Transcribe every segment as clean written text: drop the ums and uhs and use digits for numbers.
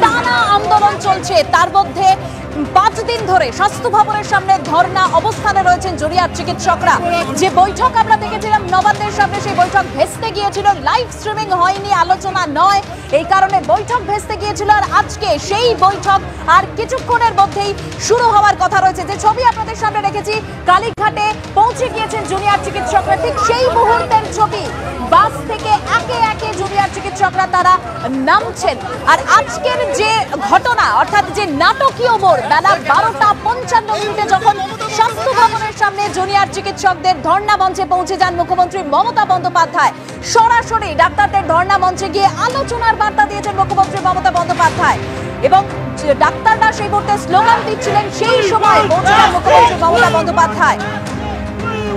টানা আন্দোলন চলছে, তার মধ্যে 5 দিন ধরে স্বাস্থ্য ভবনের সামনে ধর্ণা অবস্থানে রয়েছেন জুনিয়র চিকিৎসকরা। যে বৈঠক আমরা দেখেছিলাম নবান্নের সামনে, সেই বৈঠক ভেস্তে গিয়েছিল, লাইভ স্ট্রিমিং হয়নি, আলোচনা নয়, এই কারণে বৈঠক ভেস্তে গিয়েছিল। আর আজকে সেই বৈঠক আর কিছুক্ষণের মধ্যেই শুরু হওয়ার কথা রয়েছে। যে ছবি আপনাদের সামনে রেখেছি, কালীঘাটে পৌঁছে গিয়েছেন জুনিয়র চিকিৎসকরা, ঠিক সেই মুহূর্তের ছবি। বাস থেকে একে একে জুনিয়র চিকিৎসকরা তারা নামছেন। আর আজকের যে ঘটনা, অর্থাৎ যে নাটকীয় মোড়, বেলা 12:55 যখন স্বাস্থ্য ভবনের সামনে জুনিয়র চিকিৎসকদের ধর্ণা মঞ্চে পৌঁছে যান মুখ্যমন্ত্রী মমতা বন্দ্যোপাধ্যায়। সরাসরি ডাক্তারদের ধর্ণা মঞ্চে গিয়ে আলোচনার বার্তা দিয়েছেন মুখ্যমন্ত্রী মমতা বন্দ্যোপাধ্যায় এবং ডাক্তাররা সেই মুহূর্তে স্লোগান দিচ্ছিলেন। সেই সময় পৌঁছলেন মুখ্যমন্ত্রী মমতা বন্দ্যোপাধ্যায়।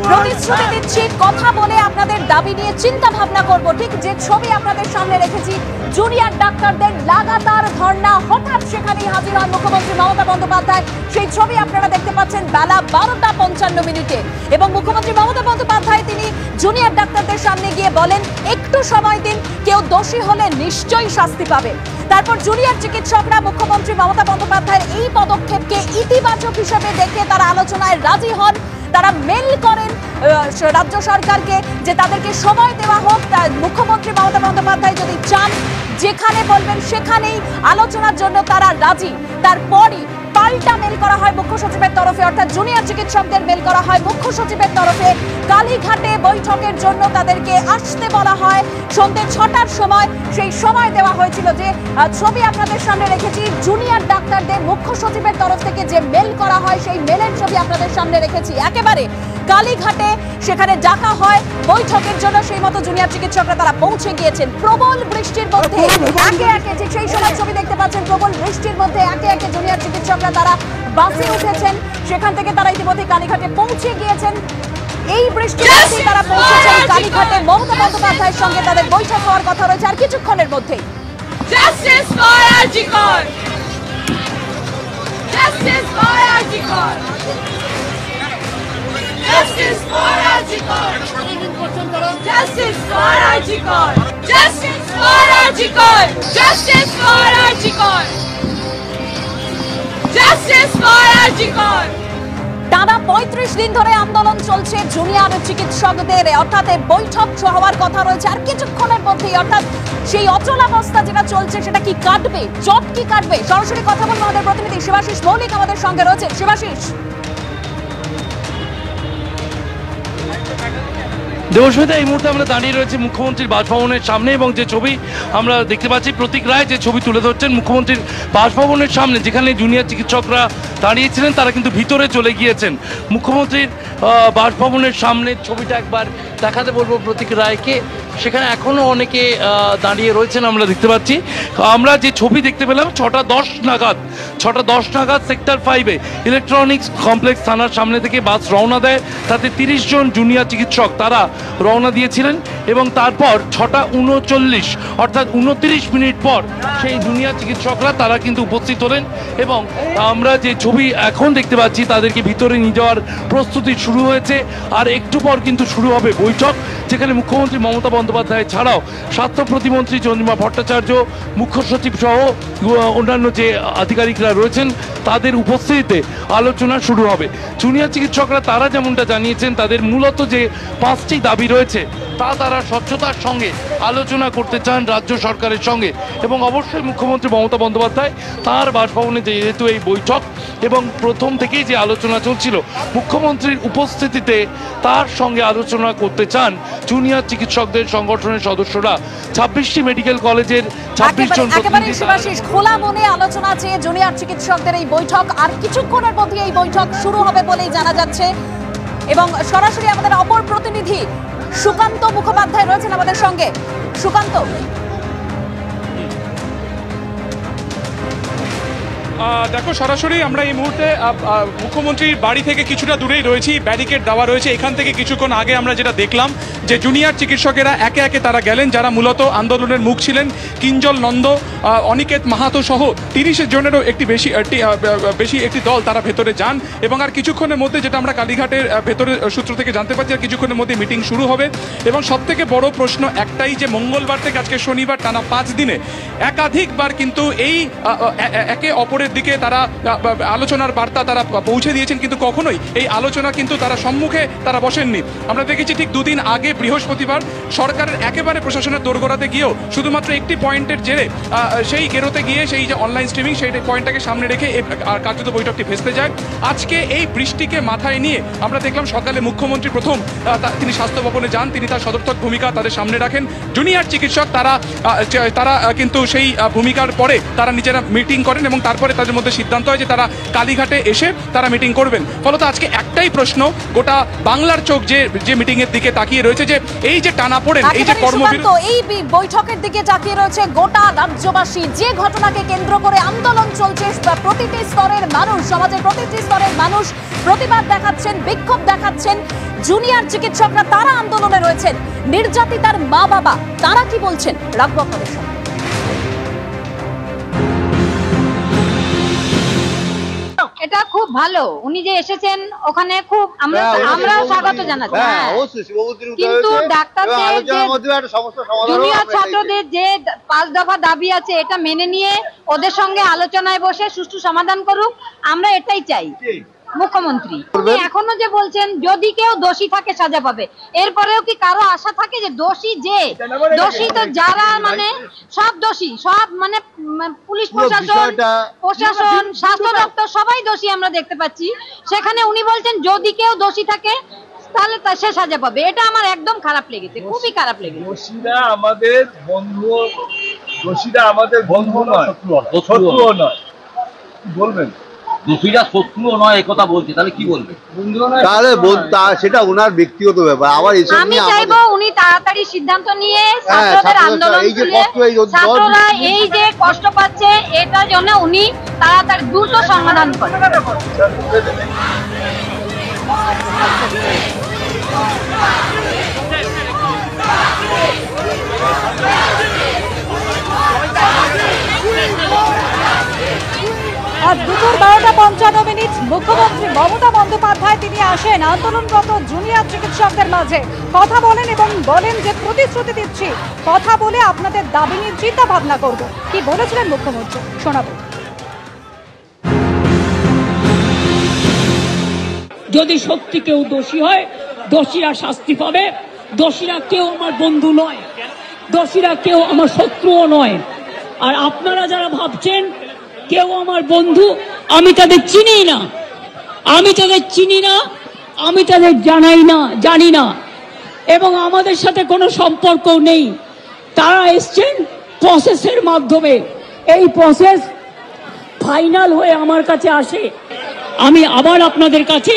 প্রতিশ্রুতি দিচ্ছি, কথা বলে আপনাদের দাবি নিয়ে চিন্তা ভাবনা করব। ঠিক যে ছবি আপনাদের সামনে রেখেছি, জুনিয়র ডাক্তারদের লাগাতার ধর্ণা, হঠাৎ সেখানেই হাজির হন মুখ্যমন্ত্রী মমতা বন্দ্যোপাধ্যায়। সেই ছবি আপনারা দেখতে পাচ্ছেন বেলা 12:55 এবং মুখ্যমন্ত্রী মমতা বন্দ্যোপাধ্যায় তিনি জুনিয়র ডাক্তারদের সামনে গিয়ে বলেন, একটু সময় দিন, কেউ দোষী হলে নিশ্চয়ই শাস্তি পাবে। তারপর জুনিয়র চিকিৎসকরা মুখ্যমন্ত্রী মমতা বন্দ্যোপাধ্যায়ের এই পদক্ষেপকে ইতিবাচক হিসেবে দেখে তারা আলোচনায় রাজি হন। তারা মেল করেন রাজ্য সরকারকে যে তাদেরকে সময় দেওয়া হোক। মুখ্যমন্ত্রী মমতা বন্দ্যোপাধ্যায় যদি চান যেখানে বলবেন সেখানেই আলোচনার জন্য তারা রাজি। তারপরই পাল্টা মেল করা হয় মুখ্য সচিবের তরফে, অর্থাৎ জুনিয়র চিকিৎসকদের মেল করা হয় মুখ্য সচিবের তরফে। কালীঘাটে বৈঠকের জন্য তাদেরকে আসতে বলা হয় সন্ধ্যে 6টার সময়। সেই সময় দেওয়া হয়েছিল। যে ছবি আপনাদের সামনে রেখেছি, জুনিয়র ডাক্তারদের মুখ্য সচিবের তরফ থেকে যে মেল করা হয়, সেই মেলের ছবি আপনাদের সামনে রেখেছি। একেবারে কালীঘাটে সেখানে ডাকা হয় বৈঠকের জন্য, সেই মতো জুনিয়র চিকিৎসকরা তারা পৌঁছে গিয়েছেন। প্রবল বৃষ্টির মধ্যে একে একে, ঠিক সেই সময় ছবি দেখতে পাচ্ছেন, প্রবল বৃষ্টির মধ্যে একে একে জুনিয়র চিকিৎসকরা তারা বাসে উঠেছেন। সেখান থেকে তারা ইতিমধ্যে কালীঘাটে পৌঁছে গিয়েছেন। এই বৃষ্টির মধ্যেই তারা পৌঁছেছেন কালীঘাটে। মমতা বন্দ্যোপাধ্যায়ের সঙ্গে তাদের বৈঠক হওয়ার কথা রয়েছে আর কিছুক্ষণের মধ্যেই। Justice for Arjikor! Justice for Arjikor! Justice for Arjikor! Justice for Arjikor! Justice for Arjikor! Justice for Arjikor! Justice for Arjikor! টানা 35 দিন ধরে আন্দোলন চলছে জুনিয়র চিকিৎসকদের, অর্থাৎ বৈঠক হওয়ার কথা রয়েছে আর কিছুক্ষণের মধ্যেই। অর্থাৎ সেই অচলাবস্থা যেটা চলছে সেটা কি কাটবে, জট কি কাটবে? সরাসরি কথা বলবো আমাদের প্রতিনিধি শিবাশিস মৌলিক আমাদের সঙ্গে রয়েছে। শিবাশিস, দেবস্মিতা, এই মুহূর্তে আমরা দাঁড়িয়ে রয়েছি মুখ্যমন্ত্রীর বাসভবনের সামনে এবং যে ছবি আমরা দেখতে পাচ্ছি, প্রতীক রায় যে ছবি তুলে ধরছেন মুখ্যমন্ত্রীর বাসভবনের সামনে, যেখানে জুনিয়র চিকিৎসকরা দাঁড়িয়েছিলেন তারা কিন্তু ভিতরে চলে গিয়েছেন। মুখ্যমন্ত্রীর বাসভবনের সামনের ছবিটা একবার দেখাতে বলবো প্রতীক রায়কে। সেখানে এখনও অনেকে দাঁড়িয়ে রয়েছেন আমরা দেখতে পাচ্ছি। আমরা যে ছবি দেখতে পেলাম 6:10 নাগাদ সেক্টর 5-এ ইলেকট্রনিক্স কমপ্লেক্স থানার সামনে থেকে বাস রওনা দেয়। তাতে 30 জন জুনিয়র চিকিৎসক তারা রওনা দিয়েছিলেন এবং তারপর 6:39 অর্থাৎ 29 মিনিট পর সেই জুনিয়র চিকিৎসকরা তারা কিন্তু উপস্থিত হলেন এবং আমরা যে ছবি এখন দেখতে পাচ্ছি তাদেরকে ভিতরে নিয়ে যাওয়ার প্রস্তুতি শুরু হয়েছে। আর একটু পর কিন্তু শুরু হবে বৈঠক, যেখানে মুখ্যমন্ত্রী মমতা বন্দ্যোপাধ্যায় ছাড়াও স্বাস্থ্য প্রতিমন্ত্রী চন্দ্রিমা ভট্টাচার্য, মুখ্য সচিব সহ অন্যান্য যে আধিকারিকরা রয়েছেন তাদের উপস্থিতিতে আলোচনা শুরু হবে। জুনিয়র চিকিৎসকরা তারা যেমনটা জানিয়েছেন, তাদের মূলত যে 5টি দাবি রয়েছে তা তারা স্বচ্ছতার সঙ্গে আলোচনা করতে চান রাজ্য সরকারের সঙ্গে এবং অবশ্যই মুখ্যমন্ত্রী মমতা বন্দ্যোপাধ্যায় তার বাসভবনে যেহেতু এই বৈঠক এবং প্রথম থেকেই যে আলোচনা চলছিল, মুখ্যমন্ত্রীর উপস্থিতিতে তার সঙ্গে আলোচনা করতে চান জুনিয়র চিকিৎসকদের সংগঠনের সদস্যরা। 26টি মেডিকেল কলেজের 26 জন প্রতিনিধি খোলা মনে আলোচনা চেয়ে জুনিয়র চিকিৎসকদের এই বৈঠক আর কিছুক্ষণের মধ্যে এই বৈঠক শুরু হবে বলেই জানা যাচ্ছে। এবং সরাসরি আমাদের অপর প্রতিনিধি সুকান্ত মুখোপাধ্যায় রয়েছেন আমাদের সঙ্গে। সুকান্ত, দেখো, সরাসরি আমরা এই মুহূর্তে মুখ্যমন্ত্রীর বাড়ি থেকে কিছুটা দূরেই রয়েছি। ব্যারিকেড দেওয়া রয়েছে। এখান থেকে কিছুক্ষণ আগে আমরা যেটা দেখলাম যে জুনিয়র চিকিৎসকেরা একে একে তারা গেলেন, যারা মূলত আন্দোলনের মুখ ছিলেন। কিঞ্জল নন্দ, অনিকেত মাহাতো সহ 30 জনেরও বেশি একটি দল তারা ভেতরে যান এবং আর কিছুক্ষণের মধ্যে, যেটা আমরা কালীঘাটের ভেতরে সূত্র থেকে জানতে পারছি, আর কিছুক্ষণের মধ্যে মিটিং শুরু হবে। এবং সবথেকে বড় প্রশ্ন একটাই, যে মঙ্গলবার থেকে আজকে শনিবার টানা 5 দিনে একাধিকবার কিন্তু এই একে অপরের দিকে তারা আলোচনার বার্তা তারা পৌঁছে দিয়েছেন, কিন্তু কখনোই এই আলোচনা কিন্তু তারা সম্মুখে তারা বসেননি। আমরা দেখেছি ঠিক 2 দিন আগে বৃহস্পতিবার সরকারের একেবারে প্রশাসনের দোরগোড়াতে গিয়েও শুধুমাত্র একটি পয়েন্টের জেরে সেই গেরোতে গিয়ে সেই যে অনলাইন স্ট্রিমিং সেই পয়েন্টটাকে সামনে রেখে কার্যত বৈঠকটি ভেস্তে যায়। আজকে এই বৃষ্টিকে মাথায় নিয়ে আমরা দেখলাম সকালে মুখ্যমন্ত্রী প্রথম তিনি স্বাস্থ্য ভবনে যান, তিনি তার সদর্থক ভূমিকা তাদের সামনে রাখেন। জুনিয়র চিকিৎসক তারা কিন্তু সেই ভূমিকার পরে তারা নিজেরা মিটিং করেন এবং তারপরে তাদের মধ্যে সিদ্ধান্ত হয় যে তারা কালীঘাটে এসে তারা মিটিং করবেন। ফলত আজকে একটাই প্রশ্ন, গোটা বাংলার চোখ যে মিটিং এর দিকে তাকিয়ে রয়েছে, যে এই যে টানাপোড়েন, এই যে কর্মবিরতি, এই বৈঠকের দিকে তাকিয়ে রয়েছে গোটা রাজ্যবাসী। যে ঘটনাকে কেন্দ্র করে আন্দোলন চলছে, প্রতিটি স্তরের মানুষ, সমাজের প্রতিটি স্তরের মানুষ প্রতিবাদ দেখাচ্ছেন, বিক্ষোভ দেখাচ্ছেন। জুনিয়র চিকিৎসকরা তারা আন্দোলনে রয়েছেন। নির্যাতিতার মা বাবা তারা কি বলছেন, রাখবো আপনাদের সামনে। এটা খুব ভালো, উনি যে এসেছেন ওখানে খুব আমরাও স্বাগত জানাচ্ছি। কিন্তু ডাক্তারদের জুনিয়র ছাত্রদের যে 5 দফা দাবি আছে এটা মেনে নিয়ে ওদের সঙ্গে আলোচনায় বসে সুষ্ঠু সমাধান করুক, আমরা এটাই চাই। মুখ্যমন্ত্রী এখনো যে বলছেন যদি কেউ দোষী থাকে সাজা পাবে, এরপরেও কি কারো আশা থাকে যে দোষী তো যারা মানে সব দোষী, সব মানে পুলিশ প্রশাসন স্বাস্থ্য দপ্তর সবাই দোষী আমরা দেখতে পাচ্ছি। সেখানে উনি বলছেন যদি কেউ দোষী থাকে তাহলে সে সাজা পাবে। এটা আমার একদম খারাপ লেগেছে, খুবই খারাপ লেগেছে। দোষীরা আমাদের বন্ধু নয়, শত্রুও নয়। বলবেন দোষীরা শত্রুও নয়, একথা বলছে, তাহলে কি বলবে? তাহলে সেটা ওনার ব্যক্তিগত ব্যাপার। আবার আমি চাইবো উনি তাড়াতাড়ি সিদ্ধান্ত নিয়ে ছাত্রদের আন্দোলন, ছাত্ররা এই যে কষ্ট পাচ্ছে এটার জন্য উনি তাড়াতাড়ি দ্রুত সমাধান করেন। আজ দুপুর 12:55 মুখ্যমন্ত্রী মমতা বন্দ্যোপাধ্যায় তিনি আসেন আন্দোলনরত জুনিয়র চিকিৎসকদের মাঝে, কথা বলেন এবং বলেন যে প্রতিশ্রুতি দিচ্ছি, কথা বলে আপনাদের দাবি নিয়ে চিন্তা ভাবনা করব। কি বলেছিলেন মুখ্যমন্ত্রী শোনাবো। যদি সত্যি কেউ দোষী হয়, দোষীরা শাস্তি পাবে। দোষীরা কেউ আমার বন্ধু নয়, দোষীরা কেউ আমার শত্রুও নয়। আর আপনারা যারা ভাবছেন কেউ আমার বন্ধু, আমি তাদের চিনি না, আমি তাদের জানি না এবং আমাদের সাথে কোনো সম্পর্ক নেই। তারা এসছেন প্রসেসের মাধ্যমে, এই প্রসেস ফাইনাল হয়ে আমার কাছে আসে। আমি আবার আপনাদের কাছে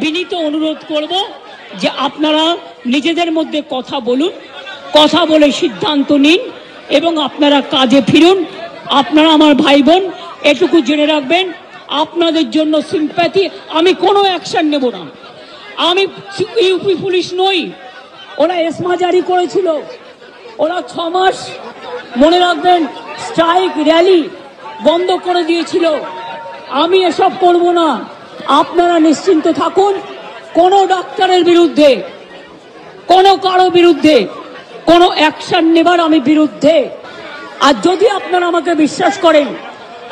বিনীত অনুরোধ করব যে আপনারা নিজেদের মধ্যে কথা বলুন, কথা বলে সিদ্ধান্ত নিন এবং আপনারা কাজে ফিরুন। আপনারা আমার ভাই বোন, এটুকু জেনে রাখবেন আপনাদের জন্য সিম্প্যাথি। আমি কোনো অ্যাকশন নেব না, আমি ইউপি পুলিশ নই। ওরা এসমা জারি করেছিল, ওরা 6 মাস মনে রাখবেন স্ট্রাইক র্যালি বন্ধ করে দিয়েছিল। আমি এসব করব না, আপনারা নিশ্চিন্ত থাকুন। কোনো ডাক্তারের বিরুদ্ধে, কোনো কারো বিরুদ্ধে কোনো অ্যাকশন নেবার আমি বিরুদ্ধে। আর যদি আপনারা আমাকে বিশ্বাস করেন,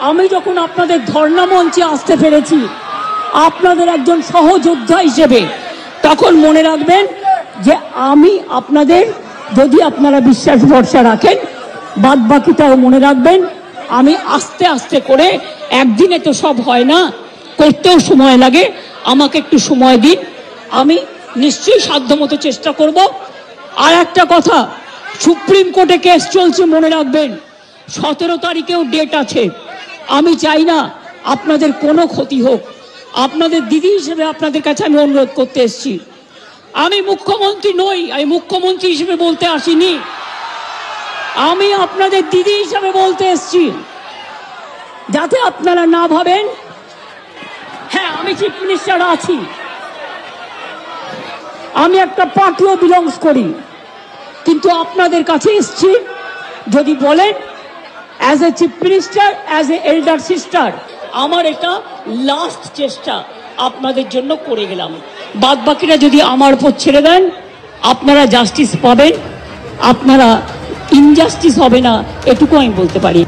আমি যখন আপনাদের ধর্ণা মঞ্চে আসতে পেরেছি আপনাদের একজন সহযোদ্ধা হিসেবে, তখন মনে রাখবেন যে আমি আপনাদের, যদি আপনারা বিশ্বাস ভরসা রাখেন, বাদ বাকিটাও মনে রাখবেন আমি আস্তে আস্তে করে, একদিনে তো সব হয় না, করতেও সময় লাগে, আমাকে একটু সময় দিন, আমি নিশ্চয়ই সাধ্যমতো চেষ্টা করব। আর একটা কথা, সুপ্রিম কোর্টে কেস চলছে, মনে রাখবেন 17 তারিখেও ডেট আছে। আমি চাই না আপনাদের কোনো ক্ষতি হোক। আপনাদের দিদি হিসেবে আপনাদের কাছে আমি অনুরোধ করতে এসেছি। আমি মুখ্যমন্ত্রী নই, আমি মুখ্যমন্ত্রী হিসেবে বলতে আসিনি, আমি আপনাদের দিদি হিসেবে বলতে এসেছি। যাতে আপনারা না ভাবেন হ্যাঁ আমি চিফ মিনিস্টার আছি, আমি একটা পার্টিও বিলংস করি, কিন্তু আপনাদের কাছে এসছি যদি বলেন as a chief minister, as a elder sister, আমার এটা লাস্ট চেষ্টা আপনাদের জন্য করে গেলাম। বাদ বাকিটা যদি আমার উপর ছেড়ে দেন আপনারা জাস্টিস পাবেন, আপনারা ইনজাস্টিস হবে না, এটুকু আমি বলতে পারি।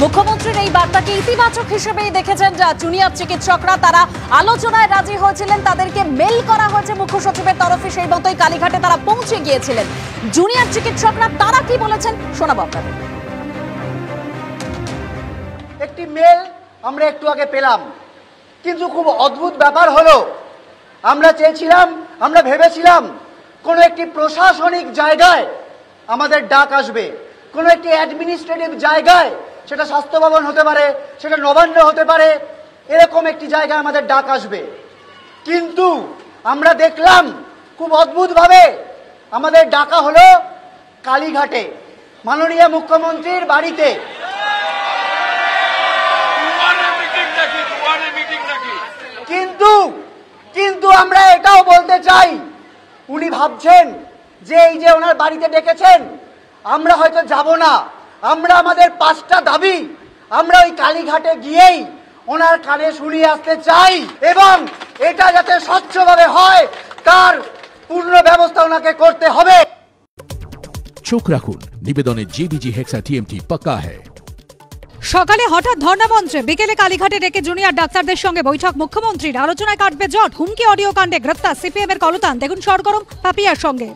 মুখ্যমন্ত্রীর এই বার্তাকে ইতিবাচক হিসেবেই দেখেছেন যা জুনিয়র চিকিৎসকরা, তারা আলোচনায় রাজি হয়েছিলেন, তাদেরকে মেল করা হয়েছে মুখ্য সচিবের তরফে, সেই মতোই কালীঘাটে তারা পৌঁছে গিয়েছিলেন। জুনিয়র চিকিৎসকরা তারা কি বলেছেন শোনাবো আপনাদের। একটি মেল আমরা একটু আগে পেলাম, কিন্তু খুব অদ্ভুত ব্যাপার হলো আমরা চেয়েছিলাম, আমরা ভেবেছিলাম কোনো একটি প্রশাসনিক জায়গায় আমাদের ডাক আসবে, কোনো একটি অ্যাডমিনিস্ট্রেটিভ জায়গায়, সেটা স্বাস্থ্য ভবন হতে পারে, সেটা নবান্ন হতে পারে, এরকম একটি জায়গায় আমাদের ডাক আসবে। কিন্তু আমরা দেখলাম খুব অদ্ভুতভাবে আমাদের ডাকা হলো কালীঘাটে, মাননীয় মুখ্যমন্ত্রীর বাড়িতে। কিন্তু আমরা এটাও বলতে চাই, উনি ভাবছেন যে এই যে ওনার বাড়িতে ডেকেছেন আমরা হয়তো যাব না, আমরা আমাদের 5টা দাবি আমরা ওই কালীঘাটে গিয়েই ওনার কানে শুনিয়ে আসতে চাই, এবং এটা যাতে স্বচ্ছভাবে হয় তার পূর্ণ ব্যবস্থা ওনাকে করতে হবে। চোখ রাখুন নিবেদনে, জেবিজি হেক্সা টিএমটি পাক্কা হ্যায়। সকালে হঠাৎ ধর্ণা মঞ্চে, বিকেলে কালীঘাটে ডেকে জুনিয়র ডাক্তারদের সঙ্গে বৈঠক মুখ্যমন্ত্রীর, আলোচনায় কাটবে জট, হুমকি অডিও কাণ্ডে গ্রেপ্তার সিপিএম এর কলতান। দেখুন সরগরম পাপিয়ার সঙ্গে।